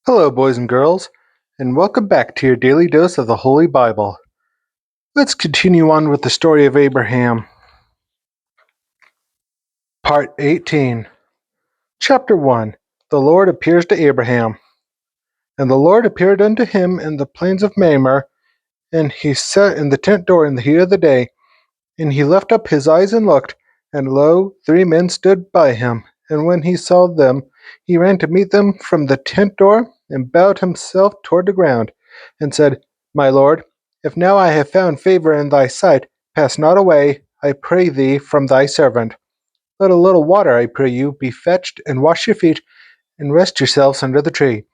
Hello, boys and girls, and welcome back to your daily dose of the Holy Bible. Let's continue on with the story of Abraham. Part 18, Chapter 1. The Lord appears to Abraham. And the Lord appeared unto him in the plains of Mamre, and he sat in the tent door in the heat of the day. And he lifted up his eyes and looked, and lo, 3 men stood by him. And when he saw them, he ran to meet them from the tent door, and bowed himself toward the ground, and said, My Lord, if now I have found favor in thy sight, pass not away, I pray thee, from thy servant. Let a little water, I pray you, be fetched, and wash your feet, and rest yourselves under the tree.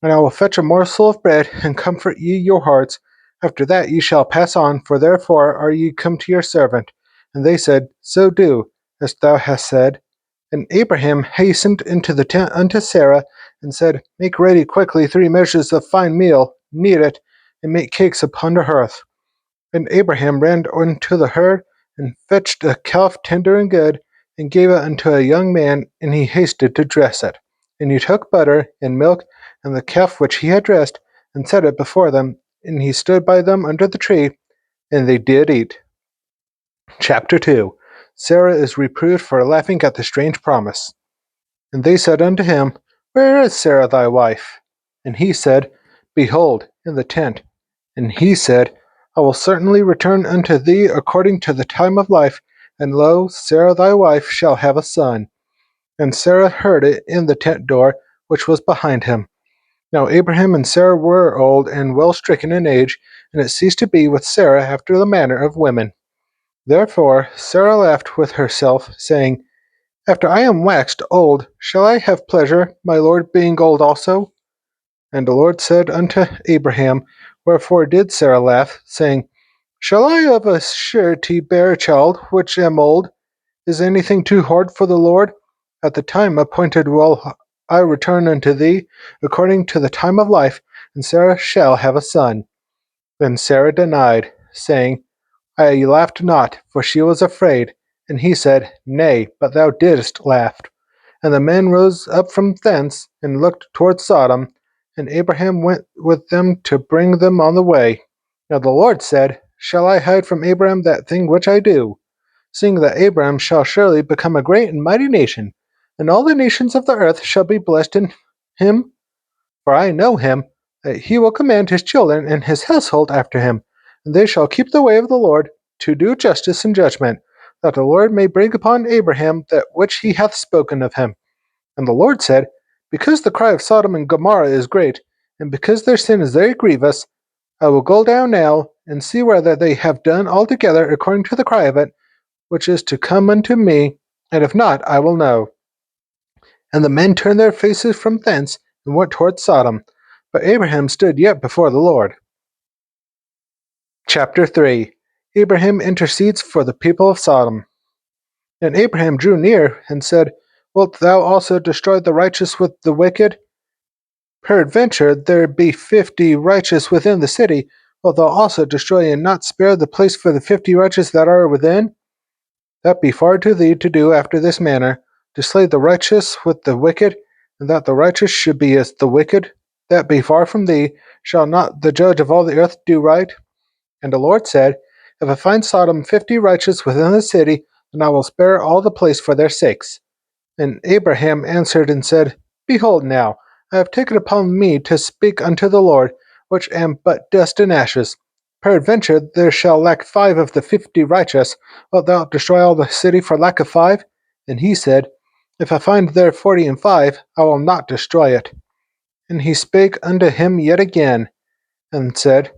And I will fetch a morsel of bread, and comfort ye your hearts. After that ye shall pass on, for therefore are ye come to your servant. And they said, So do, as thou hast said. And Abraham hastened into the tent unto Sarah, and said, Make ready quickly 3 measures of fine meal, knead it, and make cakes upon the hearth. And Abraham ran unto the herd, and fetched a calf tender and good, and gave it unto a young man, and he hasted to dress it. And he took butter and milk, and the calf which he had dressed, and set it before them, and he stood by them under the tree, and they did eat. Chapter 2. Sarah is reproved for laughing at the strange promise. And they said unto him, Where is Sarah thy wife? And he said, Behold, in the tent. And he said, I will certainly return unto thee according to the time of life, and lo, Sarah thy wife shall have a son. And Sarah heard it in the tent door, which was behind him. Now Abraham and Sarah were old and well stricken in age, and it ceased to be with Sarah after the manner of women. Therefore Sarah laughed with herself, saying, After I am waxed old, shall I have pleasure, my Lord being old also? And the Lord said unto Abraham, Wherefore did Sarah laugh, saying, Shall I of a surety bear a child, which am old? Is anything too hard for the Lord? At the time appointed will I return unto thee, according to the time of life, and Sarah shall have a son. Then Sarah denied, saying, I laughed not, for she was afraid. And he said, Nay, but thou didst laugh. And the men rose up from thence, and looked toward Sodom, and Abraham went with them to bring them on the way. Now the Lord said, Shall I hide from Abraham that thing which I do? Seeing that Abraham shall surely become a great and mighty nation, and all the nations of the earth shall be blessed in him. For I know him, that he will command his children and his household after him, and they shall keep the way of the Lord, to do justice and judgment, that the Lord may bring upon Abraham that which he hath spoken of him. And the Lord said, Because the cry of Sadam and Gammorah is great, and because their sin is very grievous, I will go down now, and see whether they have done altogether according to the cry of it, which is to come unto me, and if not, I will know. And the men turned their faces from thence, and went toward Sodom. But Abraham stood yet before the Lord. Chapter 3. Abraham intercedes for the people of Sodom. And Abraham drew near, and said, Wilt thou also destroy the righteous with the wicked? Peradventure there be 50 righteous within the city, wilt thou also destroy and not spare the place for the 50 righteous that are within? That be far to thee to do after this manner, to slay the righteous with the wicked, and that the righteous should be as the wicked. That be far from thee. Shall not the judge of all the earth do right? And the Lord said, If I find Sodom 50 righteous within the city, then I will spare all the place for their sakes. And Abraham answered and said, Behold now, I have taken upon me to speak unto the Lord, which am but dust and ashes. Peradventure there shall lack 5 of the 50 righteous. Wilt thou destroy all the city for lack of 5? And he said, If I find there 40 and 5, I will not destroy it. And he spake unto him yet again, and said,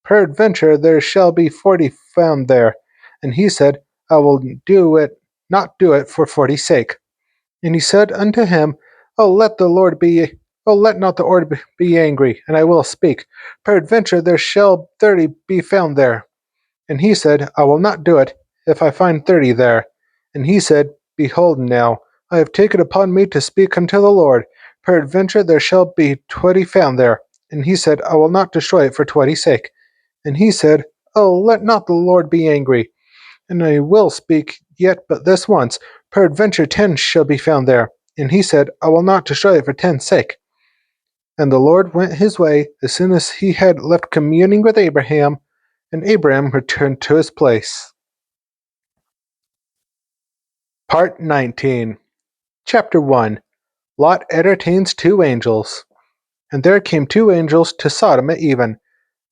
Peradventure there shall be 40 found there. And he said, I will not do it for 40's sake. And he said unto him, let not the Lord be angry, and I will speak. Peradventure there shall 30 be found there. And he said, I will not do it, if I find 30 there. And he said, Behold now, I have taken upon me to speak unto the Lord. Peradventure there shall be 20 found there. And he said, I will not destroy it for 20's sake. And he said, let not the Lord be angry, and I will speak yet but this once. Peradventure 10 shall be found there. And he said, I will not destroy it for 10's sake. And the Lord went his way as soon as he had left communing with Abraham, and Abraham returned to his place. Part 19. Chapter 1. Lot entertains two angels. And there came two angels to Sodom at even.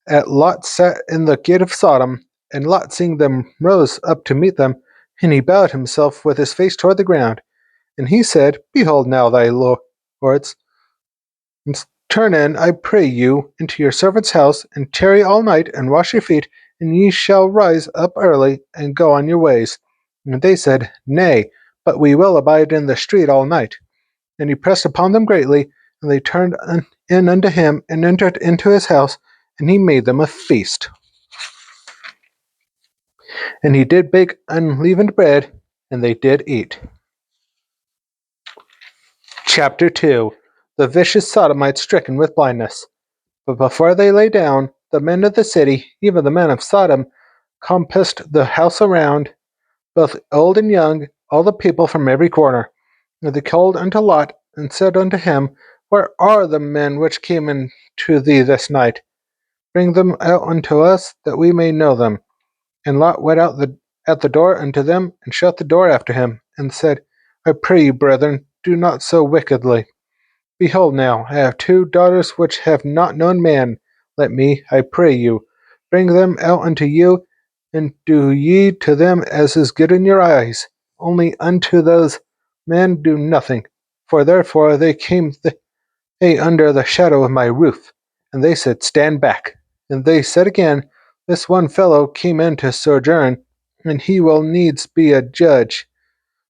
At Lot sat in the gate of Sodom, and Lot seeing them rose up to meet them, and he bowed himself with his face toward the ground. And he said, Behold now thy lords, turn in, I pray you, into your servant's house, and tarry all night, and wash your feet, and ye shall rise up early, and go on your ways. And they said, Nay, but we will abide in the street all night. And he pressed upon them greatly, and they turned in unto him, and entered into his house, and he made them a feast. And he did bake unleavened bread, and they did eat. Chapter 2. The vicious Sodomites stricken with blindness. But before they lay down, the men of the city, even the men of Sodom, compassed the house around, both old and young, all the people from every corner. And they called unto Lot, and said unto him, Where are the men which came into thee this night? Bring them out unto us, that we may know them. And Lot went out at the door unto them, and shut the door after him, and said, I pray you, brethren, do not so wickedly. Behold now, I have two daughters which have not known man. Let me, I pray you, bring them out unto you, and do ye to them as is good in your eyes. Only unto those men do nothing, for therefore they came they under the shadow of my roof. And they said, Stand back. And they said again, This one fellow came in to sojourn, and he will needs be a judge.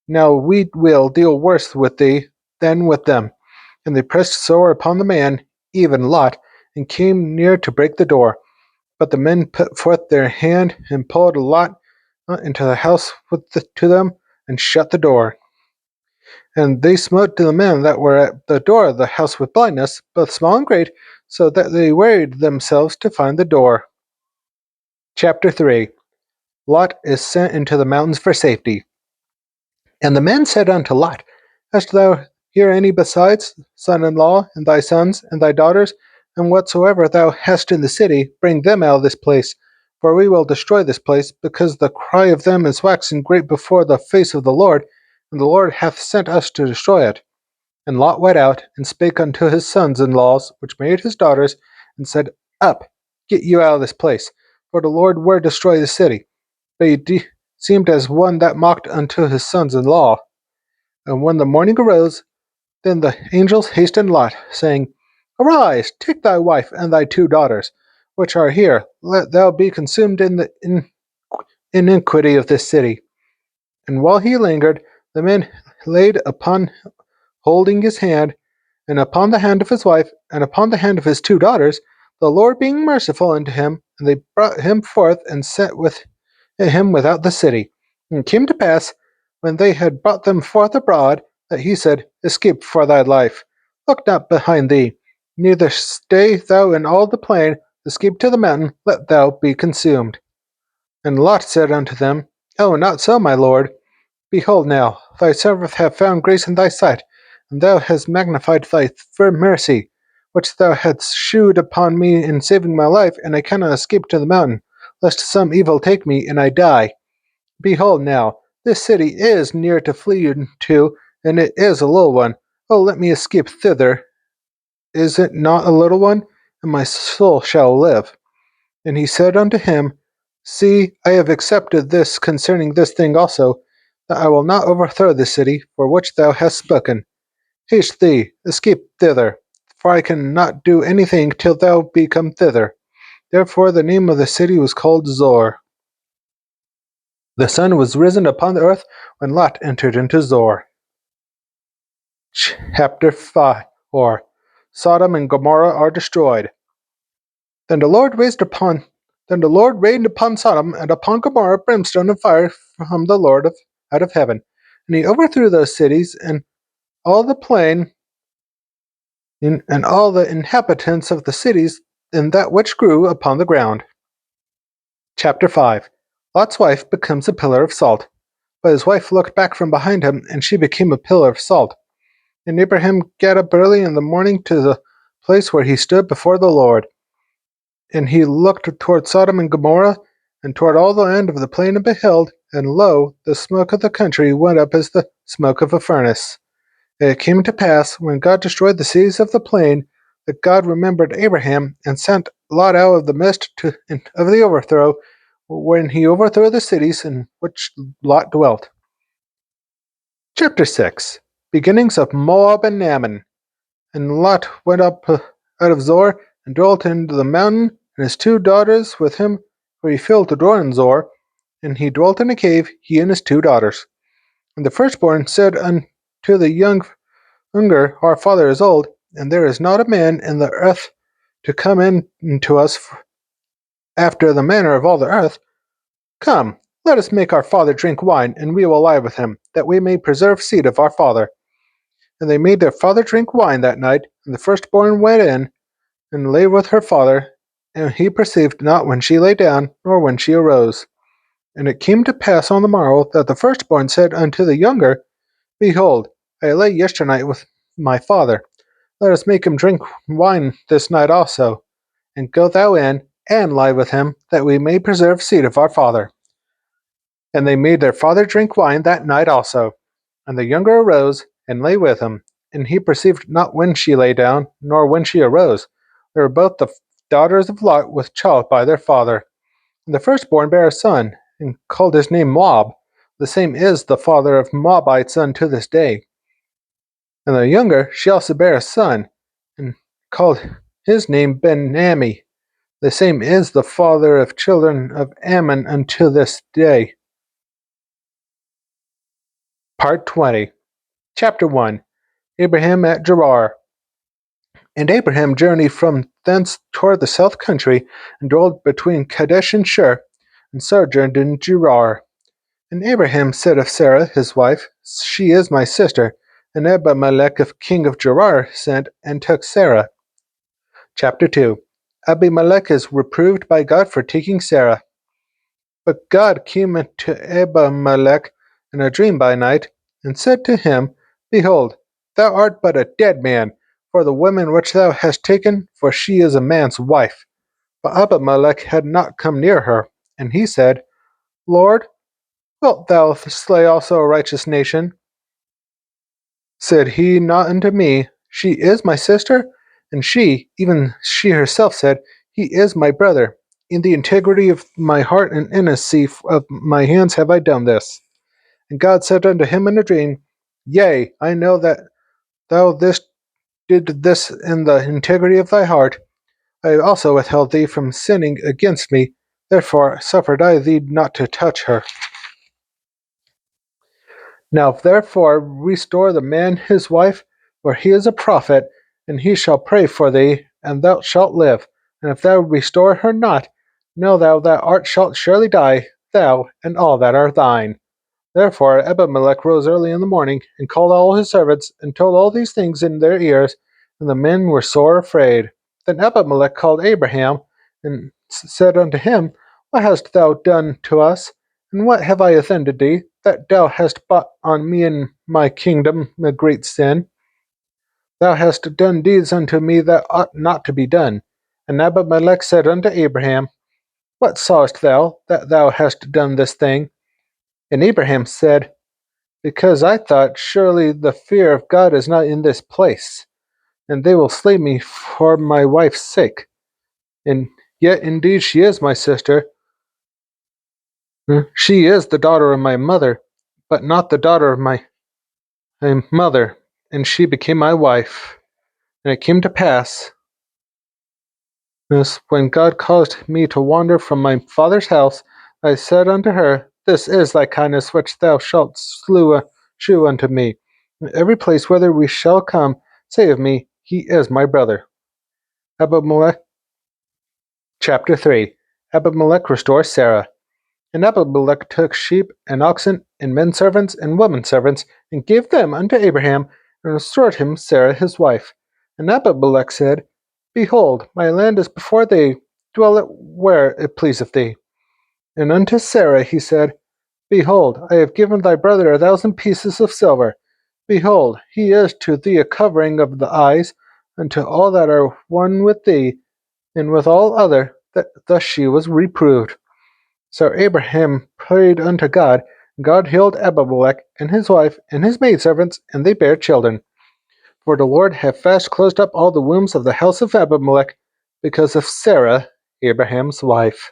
Now we will deal worse with thee than with them. And they pressed sore upon the man, even Lot, and came near to break the door. But the men put forth their hand, and pulled Lot into the house to them, and shut the door. And they smote the men that were at the door of the house with blindness, both small and great, so that they wearied themselves to find the door. Chapter 3. Lot is sent into the mountains for safety. And the men said unto Lot, Hast thou here any besides son-in-law, and thy sons, and thy daughters? And whatsoever thou hast in the city, bring them out of this place. For we will destroy this place, because the cry of them is waxing great before the face of the Lord, and the Lord hath sent us to destroy it. And Lot went out, and spake unto his sons-in-laws, which married his daughters, and said, Up, get you out of this place, for the Lord will destroy the city. But he seemed as one that mocked unto his sons-in-law. And when the morning arose, then the angels hastened Lot, saying, Arise, take thy wife and thy two daughters, which are here, let thou be consumed in the iniquity of this city. And while he lingered, the men laid upon holding his hand, and upon the hand of his wife, and upon the hand of his two daughters, the Lord being merciful unto him, and they brought him forth and set with him without the city. And it came to pass, when they had brought them forth abroad, that he said, Escape for thy life. Look not behind thee, neither stay thou in all the plain, escape to the mountain, let thou be consumed. And Lot said unto them, Oh, not so, my lord. Behold now, thy servant hath found grace in thy sight, and thou hast magnified thy mercy, which thou hadst shewed upon me in saving my life, and I cannot escape to the mountain, lest some evil take me, and I die. Behold now, this city is near to flee into, and it is a little one. Oh, let me escape thither. Is it not a little one? And my soul shall live. And he said unto him, See, I have accepted this concerning this thing also, that I will not overthrow this city, for which thou hast spoken. Haste thee, escape thither, for I cannot do anything till thou be come thither. Therefore the name of the city was called Zor. The sun was risen upon the earth when Lot entered into Zor. Chapter 5, or Sodom and Gomorrah are destroyed. Then the Lord rained upon Sodom and upon Gomorrah brimstone and fire from the Lord out of heaven. And he overthrew those cities and all the plain and all the inhabitants of the cities and that which grew upon the ground. Chapter 5. Lot's wife becomes a pillar of salt. But his wife looked back from behind him, and she became a pillar of salt. And Abraham got up early in the morning to the place where he stood before the Lord. And he looked toward Sodom and Gomorrah, and toward all the end of the plain, and beheld, and lo, the smoke of the country went up as the smoke of a furnace. And it came to pass, when God destroyed the cities of the plain, that God remembered Abraham, and sent Lot out of the midst of the overthrow, when he overthrew the cities in which Lot dwelt. Chapter 6. Beginnings of Moab and Ammon. And Lot went up out of Zor, and dwelt in the mountain, and his 2 daughters with him, for he failed to dwell in Zor, and he dwelt in a cave, he and his 2 daughters. And the firstborn said unto the younger, Our father is old, and there is not a man in the earth to come in to us after the manner of all the earth. Come, let us make our father drink wine, and we will lie with him, that we may preserve seed of our father. And they made their father drink wine that night, and the firstborn went in, and lay with her father, and he perceived not when she lay down, nor when she arose. And it came to pass on the morrow, that the firstborn said unto the younger, Behold, I lay yesternight with my father. Let us make him drink wine this night also, and go thou in, and lie with him, that we may preserve seed of our father. And they made their father drink wine that night also. And the younger arose, and lay with him, and he perceived not when she lay down, nor when she arose. They were both the daughters of Lot with child by their father. And the firstborn bare a son, and called his name Moab. The same is the father of Moabites unto this day. And the younger, she also bare a son, and called his name Ben-Ammi. The same is the father of children of Ammon unto this day. Part 20. Chapter 1. Abraham at Gerar. And Abraham journeyed from thence toward the south country, and dwelt between Kadesh and Shur, and sojourned in Gerar. And Abraham said of Sarah his wife, She is my sister. And Abimelech king of Gerar sent, and took Sarah. Chapter 2. Abimelech is reproved by God for taking Sarah. But God came unto Abimelech in a dream by night, and said to him, Behold, thou art but a dead man, for the woman which thou hast taken, for she is a man's wife. But Abimelech had not come near her. And he said, Lord, wilt thou slay also a righteous nation? Said he not unto me, She is my sister? And she, even she herself, said, He is my brother. In the integrity of my heart and innocency of my hands have I done this. And God said unto him in a dream, Yea, I know that thou did this in the integrity of thy heart. I also withheld thee from sinning against me, therefore suffered I thee not to touch her. Now therefore restore the man his wife, for he is a prophet, and he shall pray for thee, and thou shalt live. And if thou restore her not, know thou shalt surely die, thou and all that are thine. Therefore Abimelech rose early in the morning, and called all his servants, and told all these things in their ears, and the men were sore afraid. Then Abimelech called Abraham, and said unto him, What hast thou done to us? And what have I offended thee, that thou hast brought on me and my kingdom a great sin? Thou hast done deeds unto me that ought not to be done. And Abimelech said unto Abraham, What sawest thou, that thou hast done this thing? And Abraham said, Because I thought, surely the fear of God is not in this place, and they will slay me for my wife's sake. And yet indeed she is my sister. She is the daughter of my mother, but not the daughter of my mother, and she became my wife. And it came to pass, when God caused me to wander from my father's house, I said unto her, This is thy kindness which thou shalt shew unto me. In every place whither we shall come, say of me, He is my brother. Abimelech, chapter 3. Abimelech restores Sarah. And Abimelech took sheep and oxen, and men servants and women servants, and gave them unto Abraham, and restored him Sarah his wife. And Abimelech said, Behold, my land is before thee, dwell it where it pleaseth thee. And unto Sarah he said, Behold, I have given thy brother 1,000 pieces of silver. Behold, he is to thee a covering of the eyes, unto all that are one with thee, and with all other. Thus she was reproved. So Abraham prayed unto God, and God healed Abimelech, and his wife, and his maidservants, and they bare children. For the Lord had fast closed up all the wombs of the house of Abimelech, because of Sarah, Abraham's wife.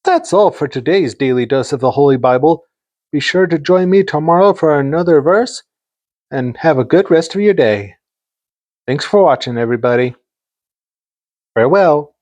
That's all for today's Daily Dose of the Holy Bible. Be sure to join me tomorrow for another verse, and have a good rest of your day. Thanks for watching, everybody. Farewell.